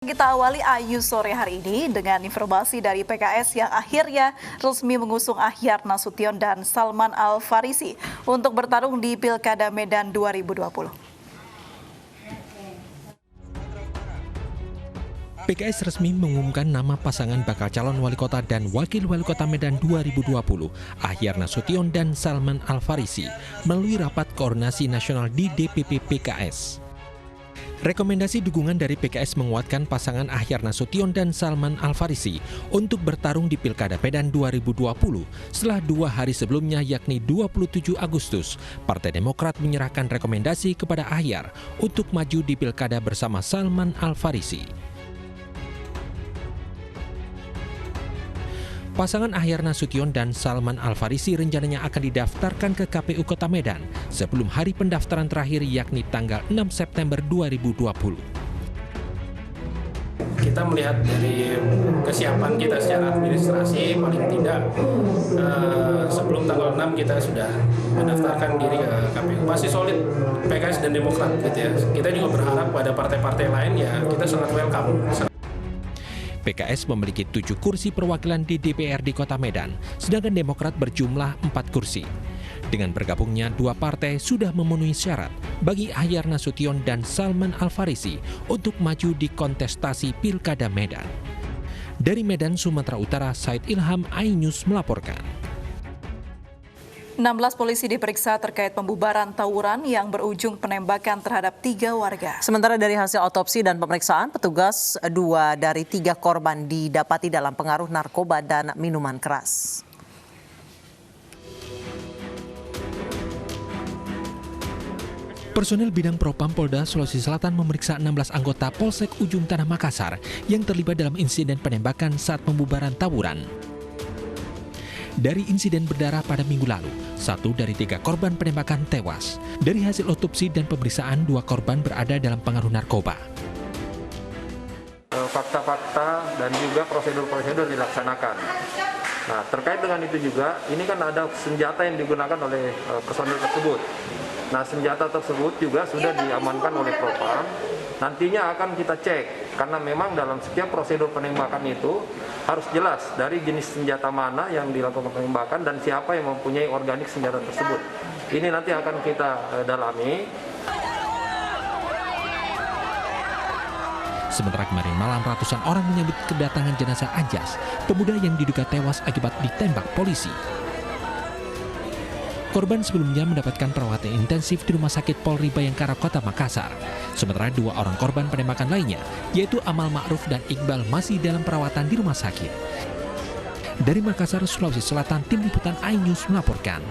Kita awali Ayu sore hari ini dengan informasi dari PKS yang akhirnya resmi mengusung Ahyar Nasution dan Salman Al-Farisi untuk bertarung di Pilkada Medan 2020. PKS resmi mengumumkan nama pasangan bakal calon wali kota dan wakil wali kota Medan 2020, Ahyar Nasution dan Salman Al-Farisi, melalui rapat koordinasi nasional di DPP PKS. Rekomendasi dukungan dari PKS menguatkan pasangan Ahyar Nasution dan Salman Al-Farisi untuk bertarung di Pilkada Medan 2020 setelah 2 hari sebelumnya yakni 27 Agustus, Partai Demokrat menyerahkan rekomendasi kepada Ahyar untuk maju di Pilkada bersama Salman Al-Farisi. Pasangan Ahyar Nasution dan Salman Al-Farisi rencananya akan didaftarkan ke KPU Kota Medan sebelum hari pendaftaran terakhir yakni tanggal 6 September 2020. Kita melihat dari kesiapan kita secara administrasi, paling tidak sebelum tanggal 6 kita sudah mendaftarkan diri ke KPU. Pasti solid PKS dan Demokrat gitu ya. Kita juga berharap pada partai-partai lain ya kita sangat welcome. PKS memiliki 7 kursi perwakilan di DPR di Kota Medan, sedangkan Demokrat berjumlah 4 kursi. Dengan bergabungnya 2 partai sudah memenuhi syarat bagi Ahyar Nasution dan Salman Al-Farisi untuk maju di kontestasi Pilkada Medan. Dari Medan, Sumatera Utara, Said Ilham, iNews melaporkan. 16 polisi diperiksa terkait pembubaran tawuran yang berujung penembakan terhadap 3 warga. Sementara dari hasil otopsi dan pemeriksaan, petugas 2 dari 3 korban didapati dalam pengaruh narkoba dan minuman keras. Personel bidang Propam Polda Sulawesi Selatan memeriksa 16 anggota Polsek Ujung Tanah Makassar yang terlibat dalam insiden penembakan saat pembubaran tawuran. Dari insiden berdarah pada minggu lalu, 1 dari 3 korban penembakan tewas. Dari hasil otopsi dan pemeriksaan, 2 korban berada dalam pengaruh narkoba. Fakta-fakta dan juga prosedur-prosedur dilaksanakan. Nah, terkait dengan itu juga, ini kan ada senjata yang digunakan oleh personel tersebut. Nah, senjata tersebut juga sudah diamankan oleh Propam. Nantinya akan kita cek, karena memang dalam setiap prosedur penembakan itu harus jelas dari jenis senjata mana yang dilakukan penembakan dan siapa yang mempunyai organik senjata tersebut. Ini nanti akan kita dalami. Sementara kemarin malam ratusan orang menyambut kedatangan jenazah Anjas, pemuda yang diduga tewas akibat ditembak polisi. Korban sebelumnya mendapatkan perawatan intensif di Rumah Sakit Polri Bayangkara Kota Makassar. Sementara 2 orang korban penembakan lainnya, yaitu Amal Ma'ruf dan Iqbal, masih dalam perawatan di rumah sakit. Dari Makassar, Sulawesi Selatan, Tim Liputan iNews melaporkan.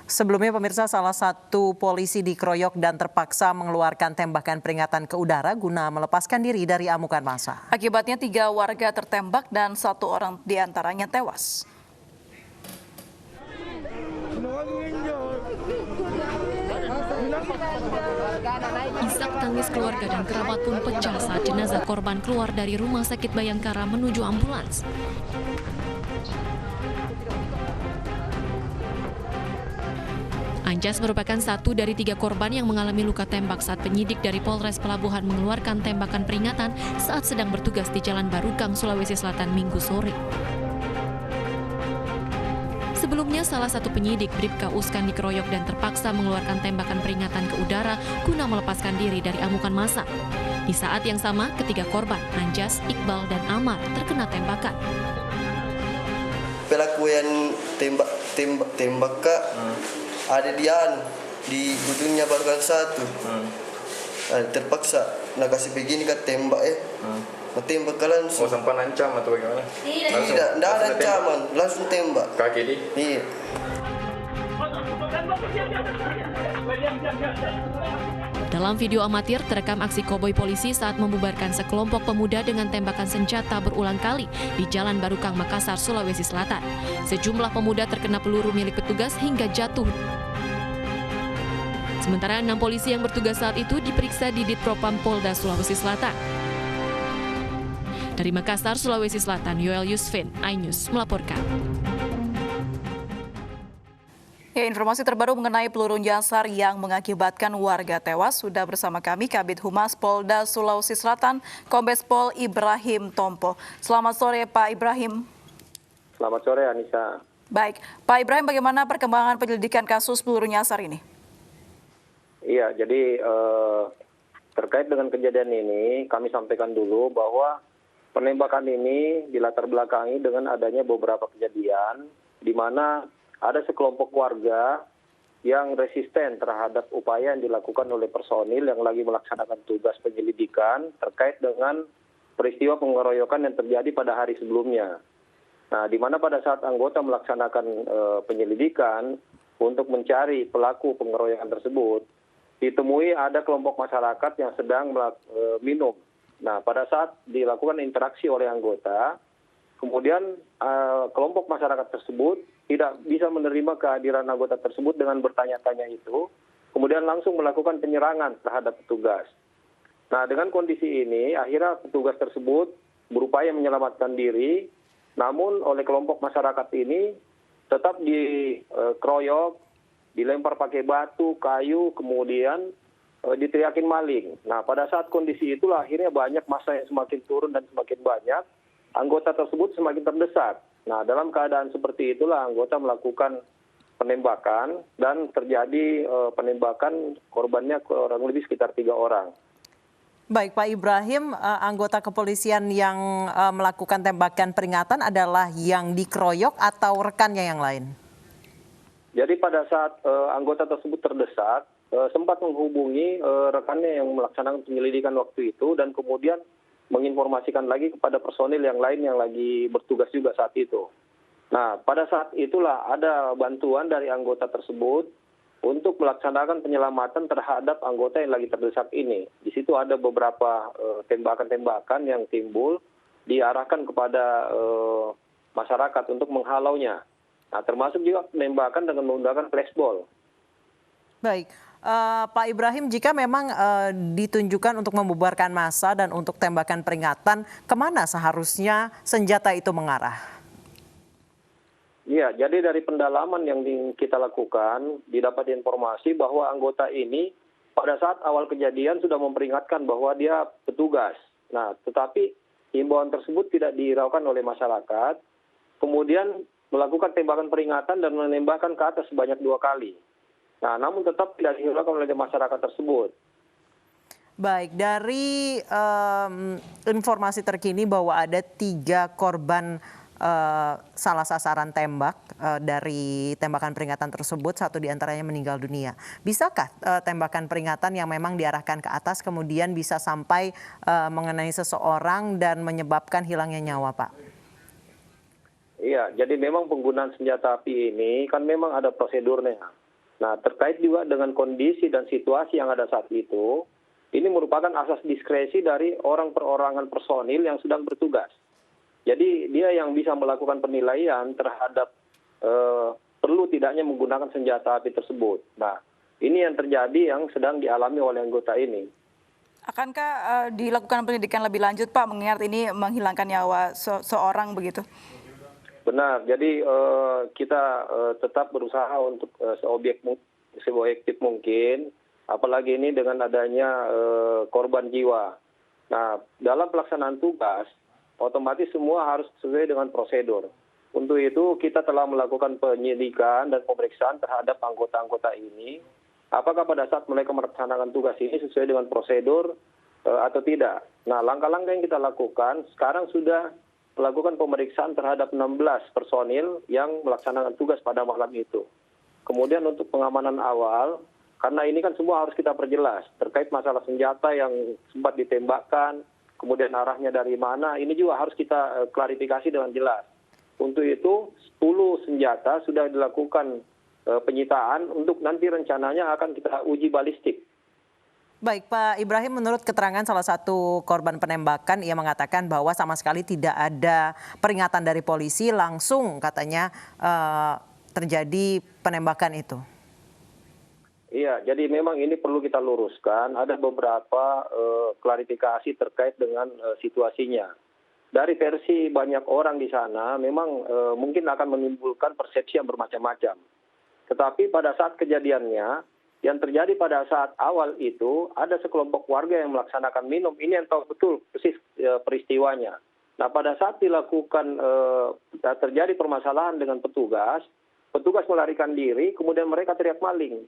Sebelumnya pemirsa, salah satu polisi dikeroyok dan terpaksa mengeluarkan tembakan peringatan ke udara guna melepaskan diri dari amukan massa. Akibatnya 3 warga tertembak dan 1 orang diantaranya tewas. Isak tangis keluarga dan kerabat pun pecah saat jenazah korban keluar dari Rumah Sakit Bayangkara menuju ambulans. Anjas merupakan 1 dari 3 korban yang mengalami luka tembak saat penyidik dari Polres Pelabuhan mengeluarkan tembakan peringatan saat sedang bertugas di Jalan Barukang, Sulawesi Selatan Minggu sore. Sebelumnya, salah satu penyidik Bribka Uskan dikeroyok dan terpaksa mengeluarkan tembakan peringatan ke udara guna melepaskan diri dari amukan massa. Di saat yang sama, ketiga korban, Anjas, Iqbal, dan Amar, terkena tembakan. Pelaku yang tembak kak, ada di ujungnya Barukang 1. Terpaksa, kasih begini kak tembak ya. Tembak langsung. Oh, sempat ancam atau bagaimana? Tidak ada ancaman, langsung tembak. Kaki di? Iya. Dalam video amatir terekam aksi koboi polisi saat membubarkan sekelompok pemuda dengan tembakan senjata berulang kali di Jalan Barukang, Makassar, Sulawesi Selatan. Sejumlah pemuda terkena peluru milik petugas hingga jatuh. Sementara 6 polisi yang bertugas saat itu diperiksa di Ditpropam Polda Sulawesi Selatan. Dari Makassar, Sulawesi Selatan, Yoel Yusfin, iNews melaporkan. Ya, informasi terbaru mengenai peluru nyasar yang mengakibatkan warga tewas sudah bersama kami Kabid Humas Polda Sulawesi Selatan, Kombes Pol Ibrahim Tompo. Selamat sore Pak Ibrahim. Selamat sore Anissa. Baik, Pak Ibrahim, bagaimana perkembangan penyelidikan kasus peluru nyasar ini? Iya, jadi terkait dengan kejadian ini kami sampaikan dulu bahwa penembakan ini dilatar belakangi dengan adanya beberapa kejadian di mana ada sekelompok warga yang resisten terhadap upaya yang dilakukan oleh personil yang lagi melaksanakan tugas penyelidikan terkait dengan peristiwa pengeroyokan yang terjadi pada hari sebelumnya. Nah, di mana pada saat anggota melaksanakan penyelidikan untuk mencari pelaku pengeroyokan tersebut, ditemui ada kelompok masyarakat yang sedang minum. Nah, pada saat dilakukan interaksi oleh anggota, kemudian kelompok masyarakat tersebut tidak bisa menerima kehadiran anggota tersebut dengan bertanya-tanya itu, kemudian langsung melakukan penyerangan terhadap petugas. Nah, dengan kondisi ini, akhirnya petugas tersebut berupaya menyelamatkan diri, namun oleh kelompok masyarakat ini tetap dikeroyok, dilempar pakai batu, kayu, kemudian diteriakin maling. Nah, pada saat kondisi itulah akhirnya banyak massa yang semakin turun dan semakin banyak, anggota tersebut semakin terdesak. Nah, dalam keadaan seperti itulah anggota melakukan penembakan dan terjadi penembakan, korbannya kurang lebih sekitar 3 orang. Baik, Pak Ibrahim, anggota kepolisian yang melakukan tembakan peringatan adalah yang dikeroyok atau rekannya yang lain? Jadi pada saat anggota tersebut terdesak, sempat menghubungi rekannya yang melaksanakan penyelidikan waktu itu dan kemudian menginformasikan lagi kepada personil yang lain yang lagi bertugas juga saat itu. Nah, pada saat itulah ada bantuan dari anggota tersebut untuk melaksanakan penyelamatan terhadap anggota yang lagi terdesak ini. Di situ ada beberapa tembakan-tembakan yang timbul diarahkan kepada masyarakat untuk menghalaunya. Nah, termasuk juga penembakan dengan menggunakan flashball. Baik, Pak Ibrahim, jika memang ditunjukkan untuk membubarkan massa dan untuk tembakan peringatan, kemana seharusnya senjata itu mengarah? Iya, jadi dari pendalaman yang kita lakukan, didapat informasi bahwa anggota ini pada saat awal kejadian sudah memperingatkan bahwa dia petugas. Nah, tetapi himbauan tersebut tidak dihiraukan oleh masyarakat, kemudian melakukan tembakan peringatan dan menembakkan ke atas sebanyak 2 kali. Nah, namun tetap tidak dihiraukan oleh masyarakat tersebut. Baik, dari informasi terkini bahwa ada 3 korban salah sasaran tembak dari tembakan peringatan tersebut, 1 diantaranya meninggal dunia. Bisakah tembakan peringatan yang memang diarahkan ke atas kemudian bisa sampai mengenai seseorang dan menyebabkan hilangnya nyawa, Pak? Iya, jadi memang penggunaan senjata api ini kan memang ada prosedurnya. Nah, terkait juga dengan kondisi dan situasi yang ada saat itu, ini merupakan asas diskresi dari orang perorangan personil yang sedang bertugas. Jadi dia yang bisa melakukan penilaian terhadap perlu tidaknya menggunakan senjata api tersebut. Nah, ini yang terjadi yang sedang dialami oleh anggota ini. Akankah dilakukan pendidikan lebih lanjut, Pak, mengingat ini menghilangkan nyawa seorang begitu? Benar, jadi kita tetap berusaha untuk seobjektif mungkin, apalagi ini dengan adanya korban jiwa. Nah, dalam pelaksanaan tugas, otomatis semua harus sesuai dengan prosedur. Untuk itu kita telah melakukan penyelidikan dan pemeriksaan terhadap anggota-anggota ini, apakah pada saat mereka melaksanakan tugas ini sesuai dengan prosedur atau tidak. Nah, langkah-langkah yang kita lakukan sekarang sudah melakukan pemeriksaan terhadap 16 personil yang melaksanakan tugas pada malam itu. Kemudian untuk pengamanan awal, karena ini kan semua harus kita perjelas terkait masalah senjata yang sempat ditembakkan, kemudian arahnya dari mana, ini juga harus kita klarifikasi dengan jelas. Untuk itu 10 senjata sudah dilakukan penyitaan untuk nanti rencananya akan kita uji balistik. Baik, Pak Ibrahim, menurut keterangan salah satu korban penembakan, ia mengatakan bahwa sama sekali tidak ada peringatan dari polisi, langsung katanya terjadi penembakan itu. Iya, jadi memang ini perlu kita luruskan. Ada beberapa klarifikasi terkait dengan situasinya. Dari versi banyak orang di sana, memang mungkin akan menimbulkan persepsi yang bermacam-macam. Tetapi pada saat kejadiannya, yang terjadi pada saat awal itu, ada sekelompok warga yang melaksanakan minum. Ini yang tahu betul persis peristiwanya. Nah, pada saat dilakukan, terjadi permasalahan dengan petugas melarikan diri, kemudian mereka teriak maling.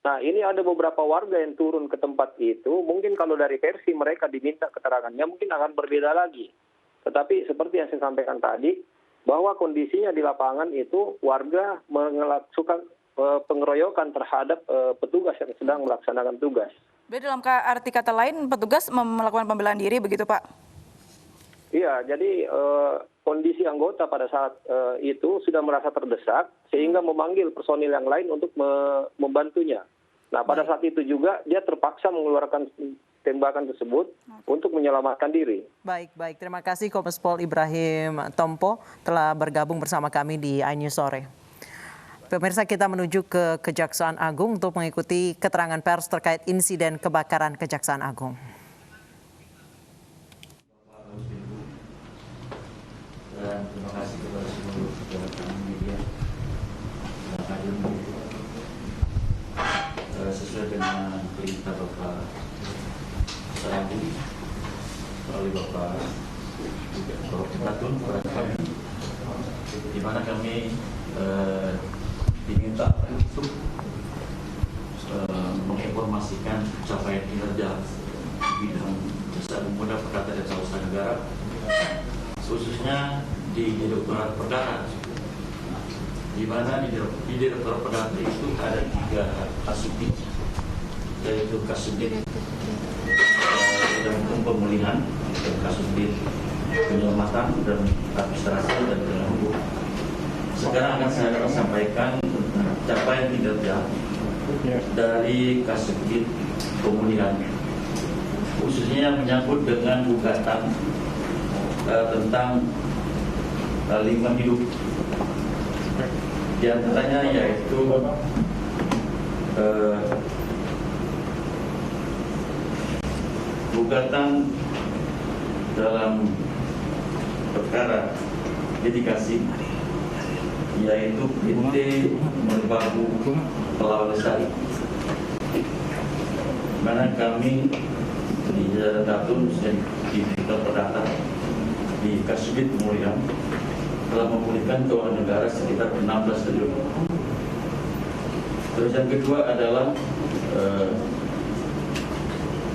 Nah, ini ada beberapa warga yang turun ke tempat itu, mungkin kalau dari versi mereka diminta keterangannya, mungkin akan berbeda lagi. Tetapi seperti yang saya sampaikan tadi, bahwa kondisinya di lapangan itu warga melakukan pengeroyokan terhadap petugas yang sedang melaksanakan tugas. Berarti dalam arti kata lain, petugas melakukan pembelaan diri begitu, Pak? Iya, jadi kondisi anggota pada saat itu sudah merasa terdesak, sehingga memanggil personil yang lain untuk membantunya. Nah, pada saat itu juga dia terpaksa mengeluarkan tembakan tersebut untuk menyelamatkan diri. Baik. Terima kasih Kombes Pol Ibrahim Tompo telah bergabung bersama kami di iNews Sore. Pemirsa, kita menuju ke Kejaksaan Agung untuk mengikuti keterangan pers terkait insiden kebakaran Kejaksaan Agung. Dan terima kasih kepada seluruh rekan media yang hadir sesuai dengan perintah Bapak Serabu melalui Bapak Koordinator kepada kami, di mana kami diminta untuk menginformasikan capaian kinerja bidang jasa pemuda perdata dan usaha negara, khususnya di Direktorat Perdata, di mana di Direktorat Perdata itu ada 3 kasubdit, yaitu kasubdit bidang pemulihan, kasubdit penyelamatan dan administrasi dan penangguh. Sekarang akan saya sampaikan capaian kinerja dari kasubdit pemulihan, khususnya yang menyangkut dengan gugatan tentang lingkungan hidup. Di antaranya yaitu gugatan dalam perkara litigasi, yaitu PT Merbabu Pelawan Lestari, mana kami di Datun di Direktorat Perdata di Kasubdit Pemulihan telah memulihkan keuangan negara sekitar 16 triliun. Terus yang kedua adalah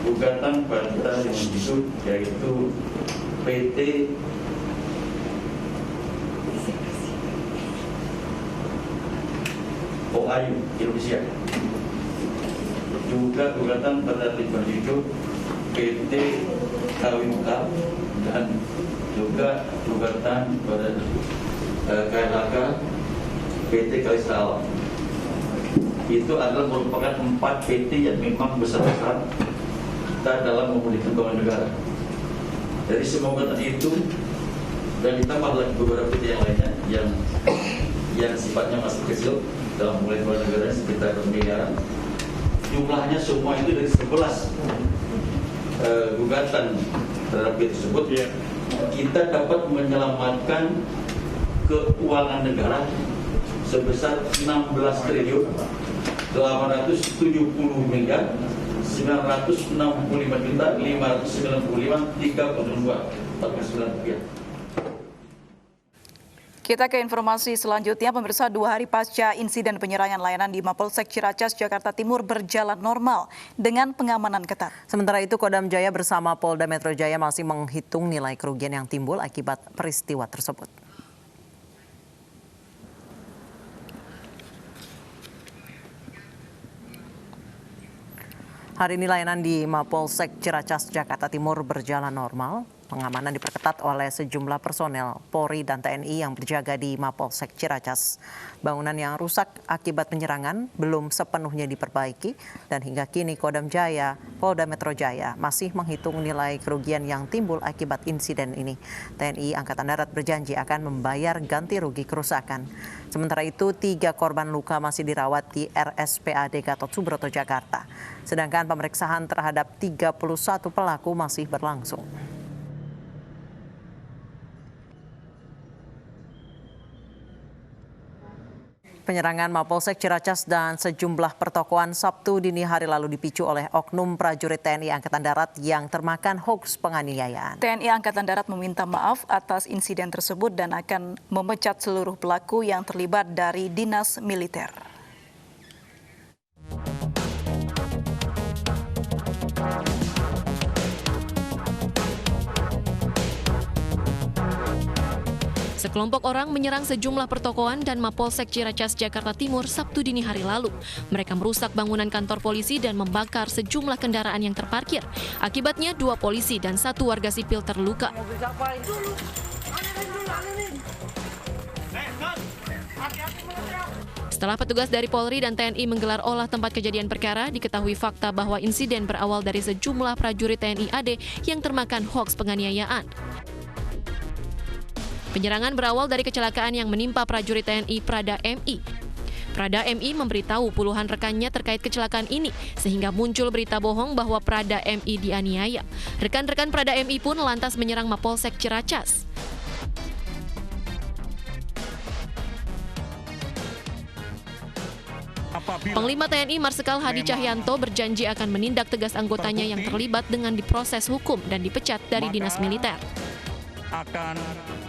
gugatan pada yang disebut yaitu PT OAU Indonesia, juga gugatan pada lingkungan hidup PT KWK, dan juga gugatan pada KLHK PT Kalista Alam. Itu adalah merupakan 4 PT yang memang besar-besar kita dalam memulihkan keuangan negara. Dari semua gugatan itu dan ditambah lagi beberapa PT yang lainnya yang sifatnya masih kecil dalam memulihkan keuangan negara sekitar 1 miliaran. Jumlahnya semua itu dari 11 gugatan terhadap PT tersebut, kita dapat menyelamatkan keuangan negara sebesar 16 triliun 870 miliar 965 juta 595 32 rupiah. Kita ke informasi selanjutnya, pemirsa. 2 hari pasca insiden penyerangan layanan di Mapolsek Ciracas, Jakarta Timur berjalan normal dengan pengamanan ketat. Sementara itu, Kodam Jaya bersama Polda Metro Jaya masih menghitung nilai kerugian yang timbul akibat peristiwa tersebut. Hari ini layanan di Mapolsek Ciracas, Jakarta Timur berjalan normal. Pengamanan diperketat oleh sejumlah personel Polri dan TNI yang berjaga di Mapolsek Ciracas. Bangunan yang rusak akibat penyerangan belum sepenuhnya diperbaiki dan hingga kini Kodam Jaya, Polda Metro Jaya masih menghitung nilai kerugian yang timbul akibat insiden ini. TNI Angkatan Darat berjanji akan membayar ganti rugi kerusakan. Sementara itu, 3 korban luka masih dirawat di RSPAD Gatot Subroto, Jakarta. Sedangkan pemeriksaan terhadap 31 pelaku masih berlangsung. Penyerangan Mapolsek Ciracas dan sejumlah pertokoan Sabtu dini hari lalu dipicu oleh oknum prajurit TNI Angkatan Darat yang termakan hoaks penganiayaan. TNI Angkatan Darat meminta maaf atas insiden tersebut dan akan memecat seluruh pelaku yang terlibat dari dinas militer. Sekelompok orang menyerang sejumlah pertokoan dan Mapolsek Ciracas, Jakarta Timur Sabtu dini hari lalu. Mereka merusak bangunan kantor polisi dan membakar sejumlah kendaraan yang terparkir. Akibatnya 2 polisi dan 1 warga sipil terluka. Setelah petugas dari Polri dan TNI menggelar olah tempat kejadian perkara, diketahui fakta bahwa insiden berawal dari sejumlah prajurit TNI AD yang termakan hoaks penganiayaan. Penyerangan berawal dari kecelakaan yang menimpa prajurit TNI Prada MI. Prada MI memberitahu puluhan rekannya terkait kecelakaan ini, sehingga muncul berita bohong bahwa Prada MI dianiaya. Rekan-rekan Prada MI pun lantas menyerang Mapolsek Ciracas. Panglima TNI Marsikal Hadi Cahyanto berjanji akan menindak tegas anggotanya yang terlibat dengan diproses hukum dan dipecat dari dinas militer. Akan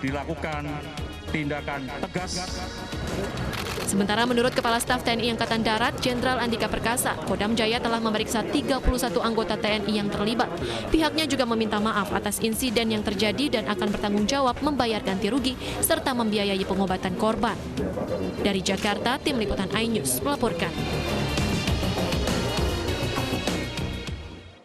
dilakukan tindakan tegas. Sementara menurut Kepala Staf TNI Angkatan Darat, Jenderal Andika Perkasa, Kodam Jaya telah memeriksa 31 anggota TNI yang terlibat. Pihaknya juga meminta maaf atas insiden yang terjadi dan akan bertanggung jawab membayar ganti rugi serta membiayai pengobatan korban. Dari Jakarta, Tim Liputan iNews melaporkan.